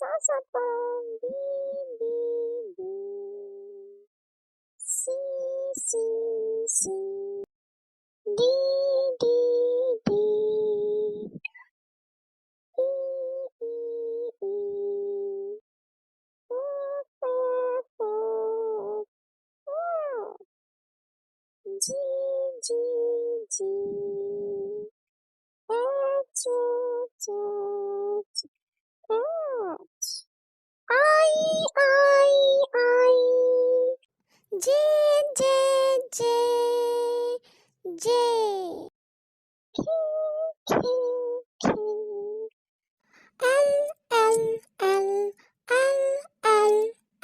sa sa pa b b b c c c d d d e e e f f f g g g h h h H I J J J J K K K L L L L L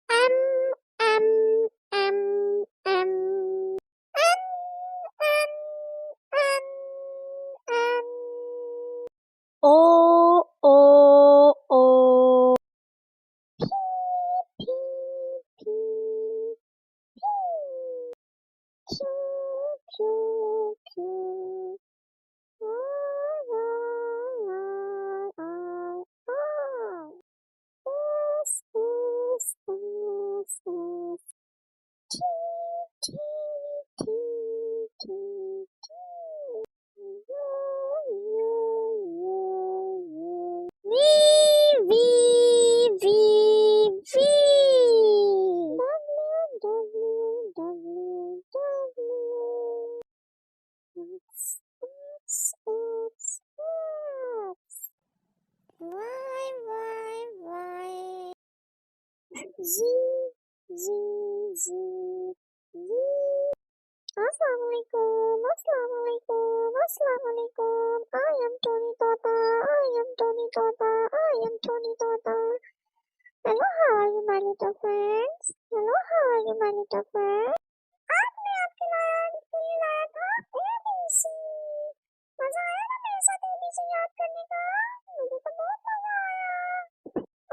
M M M M N N N N O O O P P P Q Q Q R R R R S S S S T T T T T U U V V V V W W W X X X X Y Y Y Z Z Z Z Assalamualaikum, Assalamualaikum, Assalamualaikum. I am Tony Tota, I am Tony Tota, I am Tony Tota. Hello, how are you, my little friends? Hello, how are you, my little friends? आपने आपके लिए लाया था ABC. मजा आया ना मेरे साथ ABC याद करने का? मुझे तो बहुत मजा आया.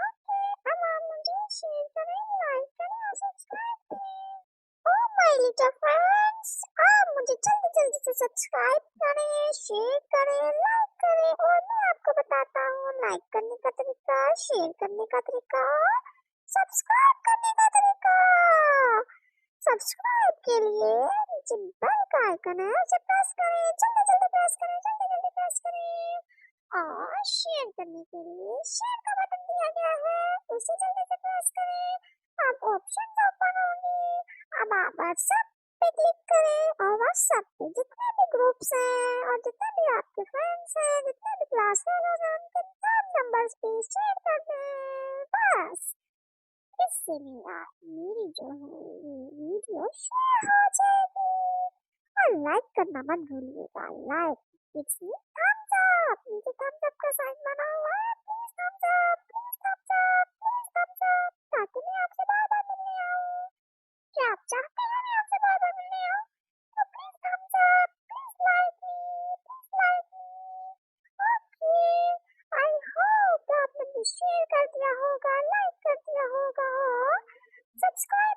ओके, अब आप मुझे शेयर करें, लाइक करें और सब्सक्राइब करें. Oh my little friends, आप मुझे जल्दी जल्दी से सब्सक्राइब करें, शेयर करें, लाइक करें और मैं आपको बताता हूँ लाइक करने का तरीका, शेयर करने का तरीका, सब्सक्राइब करने का तरीका. सब्सक्राइब के लिए नीचे बेल का आइकन है उसे प्रेस करें, जल्दी जल्दी प्रेस करें, जल्दी जल्दी प्रेस करें. और शेयर करने के लिए शेयर का बटन दिया गया है उसे जल्दी से प्रेस करें. अब ऑप्शन ओपन होंगे. अब आप व्हाट्सएप पे क्लिक करें और व्हाट्सएप पे जितने भी ग्रुप्स हैं और जितने भी आपके फ्रेंड्स हैं, जितने भी क्लास फेलोज हैं, उनके सब नंबर्स पे शेयर कर दें. बस इससे मेरी जो है वीडियो शेयर हो जाएगी. और लाइक करना मत भूलिएगा. Like it's me thumbs up. नीचे थम्स अप का साइन बना हुआ है. Please thumbs up, please thumbs up, please thumbs up, ताकि मैं आपसे बार बार मिलने आऊँ. क्या आप चाहते हैं मैं आपसे बार बार मिलने आऊँ? तो please thumbs up, please like me, please like me. Okay, I hope आपने शेयर कर दिया होगा, लाइक कर दिया होगा, सब्सक्राइब